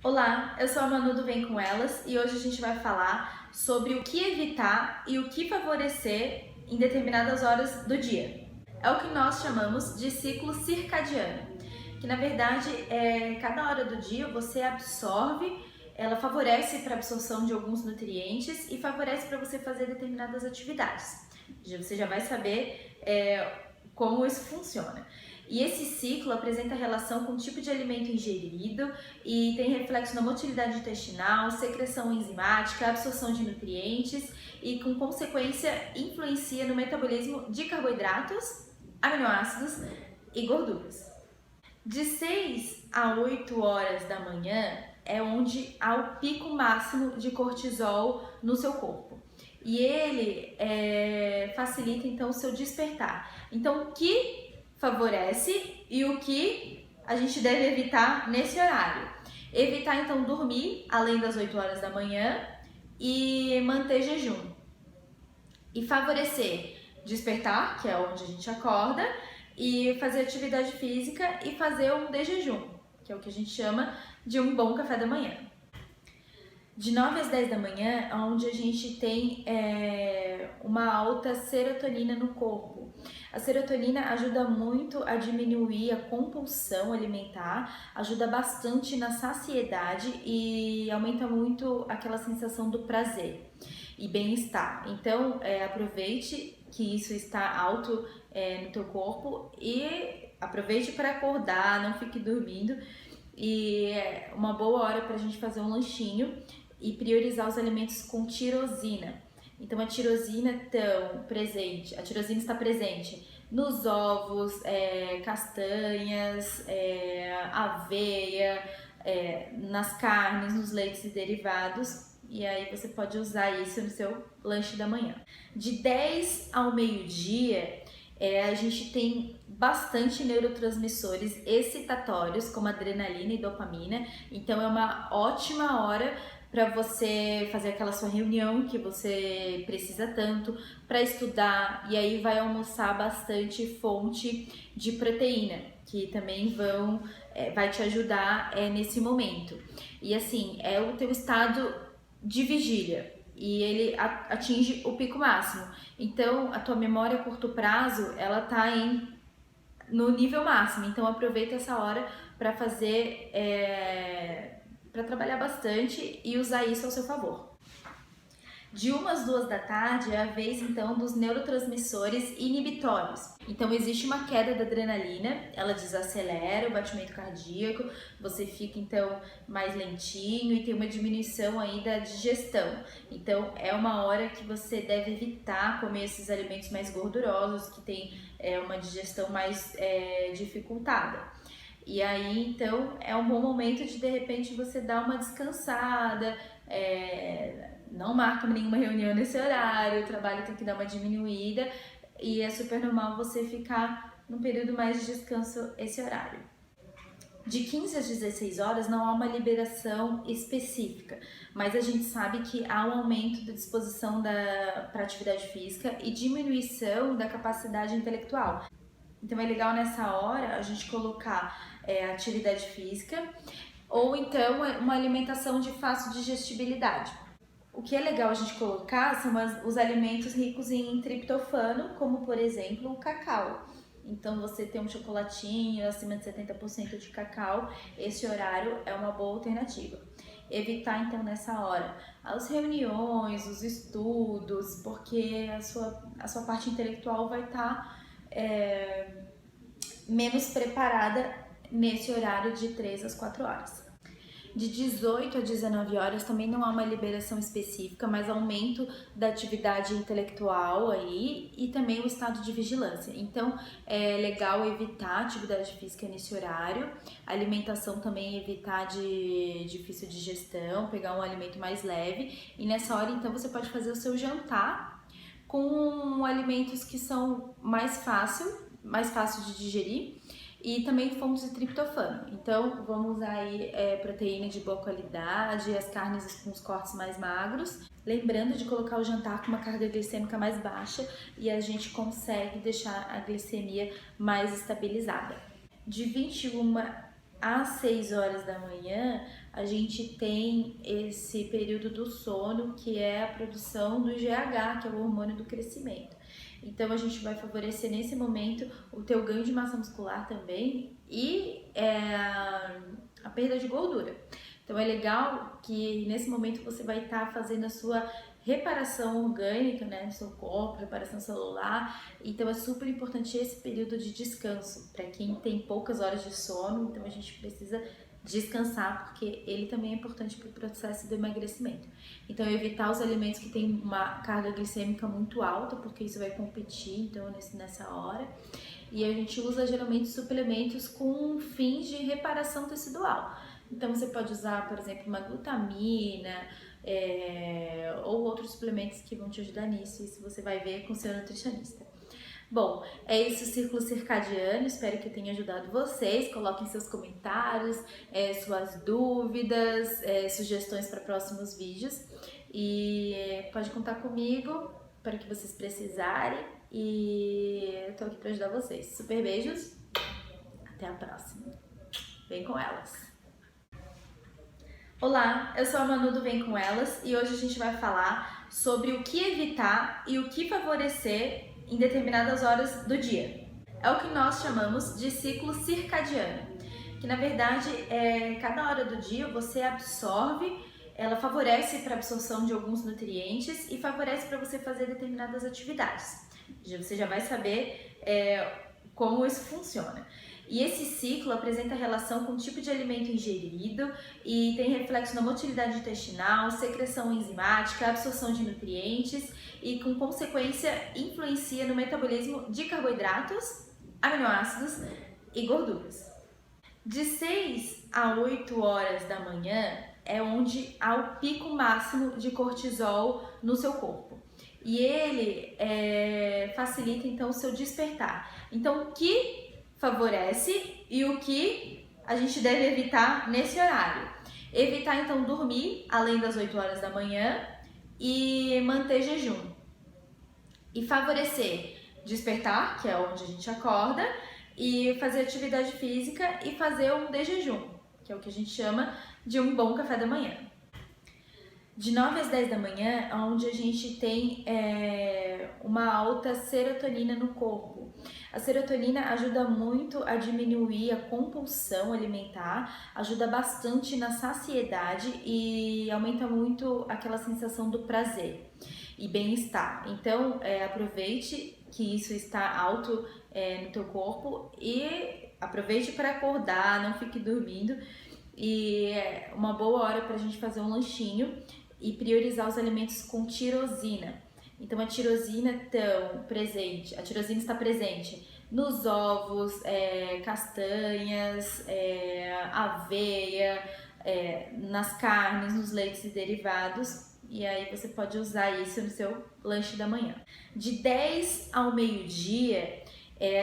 Olá, eu sou a Manu do Vem Com Elas e hoje a gente vai falar sobre o que evitar e o que favorecer em determinadas horas do dia. É o que nós chamamos de ciclo circadiano, que na verdade cada hora do dia você absorve, ela favorece para a absorção de alguns nutrientes e favorece para você fazer determinadas atividades. Você já vai saber como isso funciona. E esse ciclo apresenta relação com o tipo de alimento ingerido e tem reflexo na motilidade intestinal, secreção enzimática, absorção de nutrientes e, com consequência, influencia no metabolismo de carboidratos, aminoácidos e gorduras. De 6 a 8 horas da manhã é onde há o pico máximo de cortisol no seu corpo. E ele facilita então o seu despertar. Então, o que favorece e o que a gente deve evitar nesse horário? Evitar então dormir além das 8 horas da manhã e manter jejum. E favorecer despertar, que é onde a gente acorda, e fazer atividade física e fazer um de jejum, que é o que a gente chama de um bom café da manhã. De 9 às 10 da manhã, onde a gente tem uma alta serotonina no corpo. A serotonina ajuda muito a diminuir a compulsão alimentar, ajuda bastante na saciedade e aumenta muito aquela sensação do prazer e bem-estar. Então, aproveite que isso está alto no teu corpo e aproveite para acordar, não fique dormindo. E é uma boa hora para a gente fazer um lanchinho e priorizar os alimentos com tirosina. Então a tirosina está presente nos ovos, castanhas, aveia, nas carnes, nos leites e derivados. E aí você pode usar isso no seu lanche da manhã. De 10 ao meio-dia, a gente tem bastante neurotransmissores excitatórios, como adrenalina e dopamina. Então é uma ótima hora para você fazer aquela sua reunião que você precisa tanto, para estudar, e aí vai almoçar bastante fonte de proteína, que também vai te ajudar nesse momento. E assim, é o teu estado de vigília e ele atinge o pico máximo. Então, a tua memória a curto prazo, ela tá no nível máximo. Então, aproveita essa hora para fazer, para trabalhar bastante e usar isso ao seu favor. De 1 às 2 da tarde é a vez então dos neurotransmissores inibitórios. Então existe uma queda da adrenalina, ela desacelera o batimento cardíaco, você fica então mais lentinho e tem uma diminuição aí da digestão. Então é uma hora que você deve evitar comer esses alimentos mais gordurosos, que tem uma digestão mais dificultada. E aí, então, é um bom momento de repente, você dar uma descansada, não marca nenhuma reunião nesse horário, o trabalho tem que dar uma diminuída e é super normal você ficar num período mais de descanso esse horário. De 15 às 16 horas não há uma liberação específica, mas a gente sabe que há um aumento da disposição para atividade física e diminuição da capacidade intelectual. Então é legal nessa hora a gente colocar atividade física ou então uma alimentação de fácil digestibilidade. O que é legal a gente colocar são os alimentos ricos em triptofano, como por exemplo o cacau. Então você tem um chocolatinho acima de 70% de cacau, esse horário é uma boa alternativa. Evitar então nessa hora as reuniões, os estudos, porque a sua parte intelectual vai estar menos preparada nesse horário de 3 às 4 horas. De 18 a 19 horas também não há uma liberação específica, mas aumento da atividade intelectual aí e também o estado de vigilância. Então é legal evitar atividade física nesse horário, alimentação também evitar de difícil digestão, pegar um alimento mais leve e nessa hora então você pode fazer o seu jantar com alimentos que são mais fácil de digerir e também fontes de triptofano. Então vamos usar aí proteína de boa qualidade, as carnes com os cortes mais magros. Lembrando de colocar o jantar com uma carga glicêmica mais baixa e a gente consegue deixar a glicemia mais estabilizada. De 21 às 6 horas da manhã, a gente tem esse período do sono, que é a produção do GH, que é o hormônio do crescimento. Então a gente vai favorecer nesse momento o teu ganho de massa muscular também e a perda de gordura. Então é legal que nesse momento você vai estar fazendo a sua reparação orgânica, né, do seu corpo, reparação celular. Então é super importante esse período de descanso para quem tem poucas horas de sono. Então a gente precisa descansar, porque ele também é importante para o processo do emagrecimento. Então evitar os alimentos que têm uma carga glicêmica muito alta, porque isso vai competir então nessa hora. E a gente usa geralmente suplementos com fins de reparação tecidual. Então você pode usar, por exemplo, uma glutamina, ou outros suplementos que vão te ajudar nisso. Isso você vai ver com o seu nutricionista. Bom, é isso o Círculo Circadiano, espero que eu tenha ajudado vocês. Coloquem seus comentários, suas dúvidas, sugestões para próximos vídeos. E pode contar comigo para o que vocês precisarem. E eu tô aqui para ajudar vocês. Super beijos, até a próxima. Vem com elas! Olá, eu sou a Manu do Vem Com Elas e hoje a gente vai falar sobre o que evitar e o que favorecer em determinadas horas do dia. É o que nós chamamos de ciclo circadiano, que na verdade cada hora do dia você absorve, ela favorece para a absorção de alguns nutrientes e favorece para você fazer determinadas atividades. Você já vai saber como isso funciona. E esse ciclo apresenta relação com o tipo de alimento ingerido e tem reflexo na motilidade intestinal, secreção enzimática, absorção de nutrientes e, com consequência, influencia no metabolismo de carboidratos, aminoácidos e gorduras. De 6 a 8 horas da manhã é onde há o pico máximo de cortisol no seu corpo. E ele facilita, então, o seu despertar. Então, o que favorece e o que a gente deve evitar nesse horário? Evitar, então, dormir além das 8 horas da manhã e manter jejum. E favorecer despertar, que é onde a gente acorda, e fazer atividade física e fazer um de jejum, que é o que a gente chama de um bom café da manhã. De 9 às 10 da manhã, onde a gente tem uma alta serotonina no corpo. A serotonina ajuda muito a diminuir a compulsão alimentar, ajuda bastante na saciedade e aumenta muito aquela sensação do prazer e bem-estar. Então, aproveite que isso está alto no teu corpo e aproveite para acordar, não fique dormindo. E é uma boa hora para a gente fazer um lanchinho e priorizar os alimentos com tirosina. Então a tirosina está presente nos ovos, castanhas, aveia, nas carnes, nos leites e derivados. E aí você pode usar isso no seu lanche da manhã. De 10 ao meio-dia,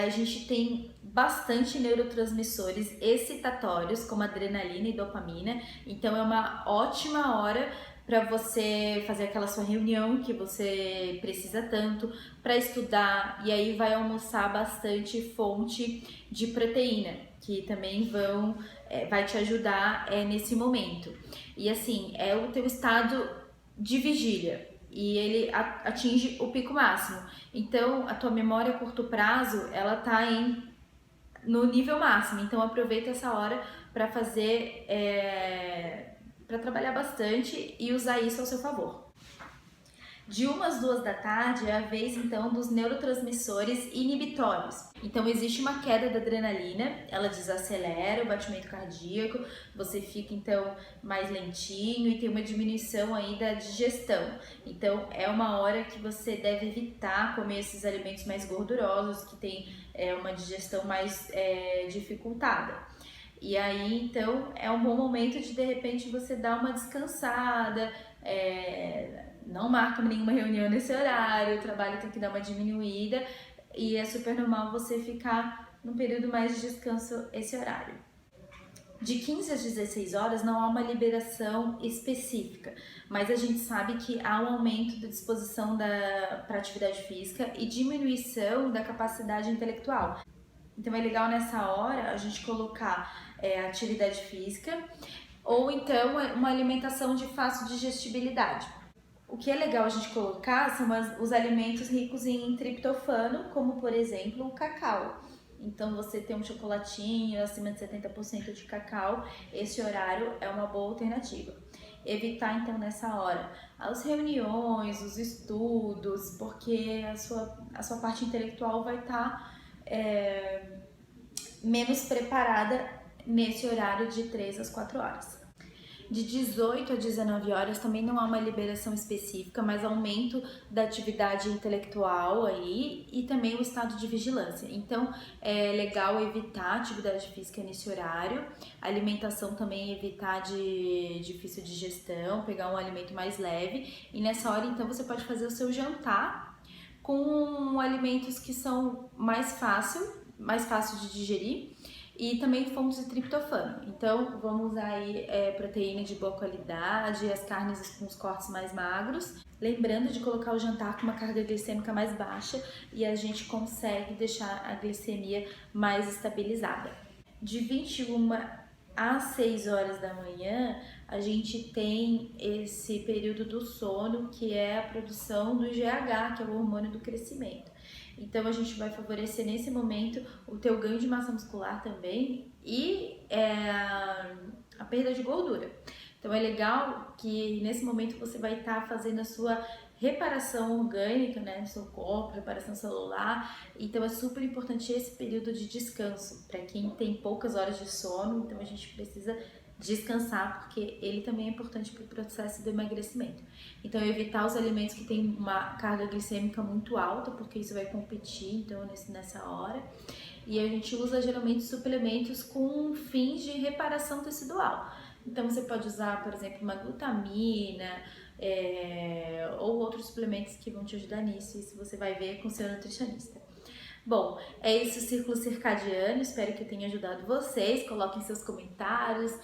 a gente tem bastante neurotransmissores excitatórios, como adrenalina e dopamina. Então é uma ótima hora para você fazer aquela sua reunião que você precisa tanto, para estudar, e aí vai almoçar bastante fonte de proteína, que também vai te ajudar nesse momento. E assim, é o teu estado de vigília, e ele atinge o pico máximo. Então, a tua memória a curto prazo, ela tá no nível máximo. Então, aproveita essa hora para fazer, para trabalhar bastante e usar isso ao seu favor. De 1 às 2 da tarde é a vez, então, dos neurotransmissores inibitórios. Então, existe uma queda da adrenalina, ela desacelera o batimento cardíaco, você fica, então, mais lentinho e tem uma diminuição aí da digestão. Então, é uma hora que você deve evitar comer esses alimentos mais gordurosos, que tem uma digestão mais dificultada. E aí, então, é um bom momento de repente, você dar uma descansada, não marca nenhuma reunião nesse horário, o trabalho tem que dar uma diminuída e é super normal você ficar num período mais de descanso esse horário. De 15 às 16 horas não há uma liberação específica, mas a gente sabe que há um aumento da disposição para atividade física e diminuição da capacidade intelectual. Então é legal nessa hora a gente colocar atividade física, ou então uma alimentação de fácil digestibilidade. O que é legal a gente colocar são os alimentos ricos em triptofano, como por exemplo o cacau. Então você tem um chocolatinho acima de 70% de cacau, esse horário é uma boa alternativa. Evitar então nessa hora as reuniões, os estudos, porque a sua parte intelectual vai estar menos preparada nesse horário de 3 às 4 horas. De 18 a 19 horas também não há uma liberação específica, mas aumento da atividade intelectual aí e também o estado de vigilância. Então é legal evitar atividade física nesse horário, alimentação também evitar de difícil digestão, pegar um alimento mais leve e nessa hora então você pode fazer o seu jantar com alimentos que são mais fácil de digerir e também fontes de triptofano. Então, vamos usar aí proteína de boa qualidade, as carnes com os cortes mais magros. Lembrando de colocar o jantar com uma carga glicêmica mais baixa e a gente consegue deixar a glicemia mais estabilizada. De 21 às 6 horas da manhã, a gente tem esse período do sono, que é a produção do GH, que é o hormônio do crescimento. Então a gente vai favorecer nesse momento o teu ganho de massa muscular também e a perda de gordura. Então é legal que nesse momento você vai estar fazendo a sua reparação orgânica, né, do seu corpo, reparação celular. Então é super importante esse período de descanso para quem tem poucas horas de sono. Então a gente precisa descansar, porque ele também é importante para o processo do emagrecimento. Então, evitar os alimentos que têm uma carga glicêmica muito alta, porque isso vai competir então nessa hora. E a gente usa geralmente suplementos com fins de reparação tecidual. Então, você pode usar, por exemplo, uma glutamina ou outros suplementos que vão te ajudar nisso. Isso você vai ver com o seu nutricionista. Bom, é isso o Círculo Circadiano, espero que eu tenha ajudado vocês. Coloquem seus comentários,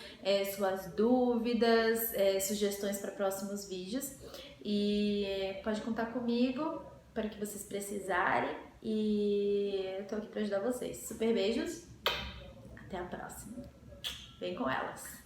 suas dúvidas, sugestões para próximos vídeos. E pode contar comigo para o que vocês precisarem. E eu tô aqui para ajudar vocês. Super beijos, até a próxima. Vem com elas!